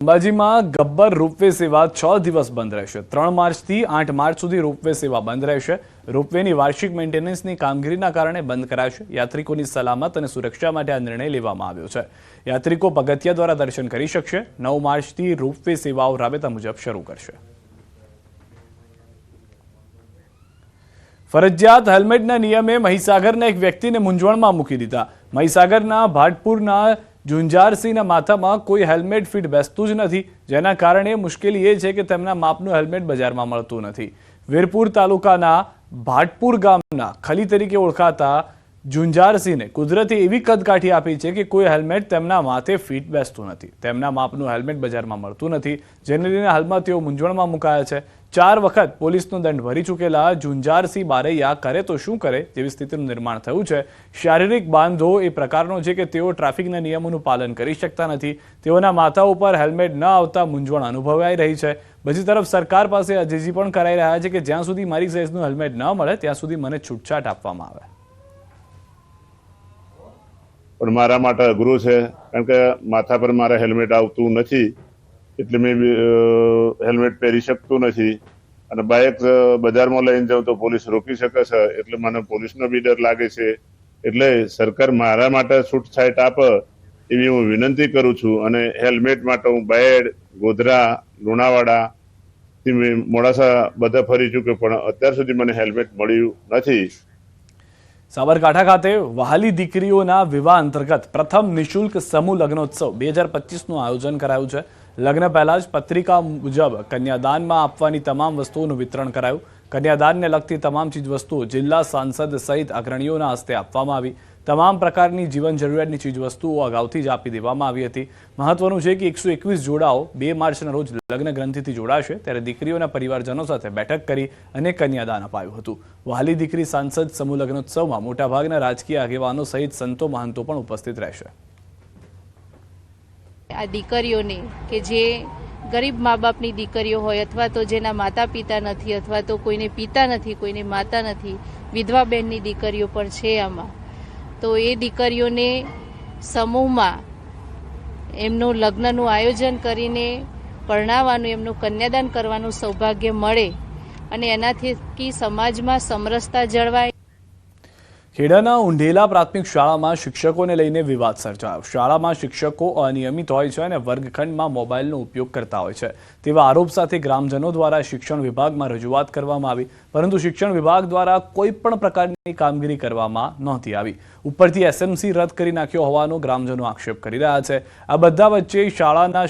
અંબાજીમાં ગબ્બર રોપવે સેવા 6 દિવસ બંધ રહેશે। 3 માર્ચથી 8 માર્ચ સુધી રોપવે સેવા બંધ રહેશે। રોપવેની વાર્ષિક મેન્ટેનન્સની કામગીરીના કારણે બંધ કરાશે। યાત્રિકોની સલામત અને સુરક્ષા માટે આ નિર્ણય લેવામાં આવ્યો છે। યાત્રિકો પગથિયા દ્વારા દર્શન કરી શકશે। 9 માર્ચથી રોપવે સેવાઓ રાબેતા મુજબ શરૂ કરશે। ફરજિયાત હેલ્મેટના નિયમે મહીસાગરના એક વ્યક્તિને મૂંઝવણમાં મૂકી દીધા। મહીસાગરના ભાટપુરના ઝુંઝારસિંહના માથામાં કોઈ હેલ્મેટ ફિટ બેસતું જ નથી, જેના કારણે મુશ્કેલી એ છે કે તેમના માપનું હેલ્મેટ બજારમાં મળતું નથી। વીરપુર તાલુકાના ભાટપુર ગામના ખલી તરીકે ઓળખાતા ઝુંઝારસિંહને કુદરતે એવી કદકાઠી આપી છે કે કોઈ હેલ્મેટ તેમના માથે ફિટ બેસતું નથી। તેમના માપનું હેલ્મેટ બજારમાં મળતું નથી, જેને લઈને હાલમાં તેઓ મૂંઝવણમાં મુકાયા છે। 4 વખત પોલીસનો દંડ ભરી ચૂકેલા ઝુંઝારસિંહ બારૈયા કરે તો શું કરે જેવી સ્થિતિનું નિર્માણ થયું છે। શારીરિક બાંધો એ પ્રકારનો છે કે તેઓ ટ્રાફિકના નિયમોનું પાલન કરી શકતા નથી। તેઓના માથા ઉપર હેલ્મેટ ન આવતા મૂંઝવણ અનુભવાઈ રહી છે। બીજી તરફ સરકાર પાસે અરજી પણ કરાઈ રહ્યા છે કે જ્યાં સુધી મારી સાઈઝનું હેલ્મેટ ન મળે ત્યાં સુધી મને છૂટછાટ આપવામાં આવે। પણ મારા માટે અઘરું છે, કારણ કે માથા પર મારે હેલ્મેટ આવતું નથી, એટલે મેં હેલ્મેટ પહેરી શકતું નથી। અને બાઇક બજારમાં લઈને જાઉં તો પોલીસ રોકી શકે છે, એટલે મને પોલીસનો બી ડર લાગે છે। એટલે સરકાર મારા માટે છૂટછાટ આપે એવી હું વિનંતી કરું છું। અને હેલ્મેટ માટે હું બાયડ, ગોધરા, લુણાવાડા, મોડાસા બધા ફરી ચૂક્યો, પણ અત્યાર સુધી મને હેલ્મેટ મળ્યું નથી। સાબરકાંઠા ખાતે વહાલી દીકરીઓના વિવાહ અંતર્ગત પ્રથમ નિઃશુલ્ક સમૂહ લગ્નોત્સવ 2025નું આયોજન કરાયું છે। લગ્ન પહેલા જ પત્રિકા મુજબ કન્યાદાનમાં આપવાની તમામ વસ્તુઓનું વિતરણ કરાયું। કન્યાદાનને લગતી તમામ ચીજવસ્તુઓ જિલ્લા સાંસદ સહિત અગ્રણીઓના હસ્તે આપવામાં આવી। તમામ પ્રકારની જીવન જરૂરિયાતની ચીજવસ્તુઓ અગાઉથી જ આપી દેવામાં આવી હતી। મહત્વનું છે કે 121 જોડાઓ 2 માર્ચના રોજ લગ્ન ગ્રંથિથી જોડાશે, ત્યારે દીકરીઓના પરિવારજનો સાથે બેઠક કરી અને કન્યાદાન અપાયું હતું। વહાલી દીકરી સાંસદ સમૂહ લગ્નોત્સવમાં મોટાભાગના રાજકીય આગેવાનો સહિત સંતો મહંતો પણ ઉપસ્થિત રહેશે। આ દીકરીઓને કે જે ગરીબ મા બાપની દીકરીઓ હોય, અથવા તો જેના માતા પિતા નથી, અથવા તો કોઈને પિતા નથી, કોઈને માતા નથી, વિધવા બહેનની દીકરીઓ પણ છે આમાં, તો એ દીકરીઓને સમૂહમાં એમનું લગ્નનું આયોજન કરીને પરણાવવાનું, એમનું કન્યાદાન કરવાનું સૌભાગ્ય મળે અને એનાથી સમાજમાં સમરસતા જળવાય। ખેડાના ઊંઢેલા પ્રાથમિક શાળામાં શિક્ષકોને લઈને વિવાદ સર્જાયો। શાળામાં શિક્ષકો અનિયમિત હોય છે અને વર્ગખંડમાં મોબાઈલનો ઉપયોગ કરતા હોય છે તેવા આરોપ સાથે ગ્રામજનો દ્વારા શિક્ષણ વિભાગમાં રજૂઆત કરવામાં આવી, પરંતુ શિક્ષણ વિભાગ દ્વારા કોઈ પણ પ્રકારની કામગીરી કરવામાં નહોતી આવી। ઉપરથી એસએમસી રદ કરી નાખ્યો હોવાનો ગ્રામજનો આક્ષેપ કરી રહ્યા છે। આ બધા વચ્ચે શાળાના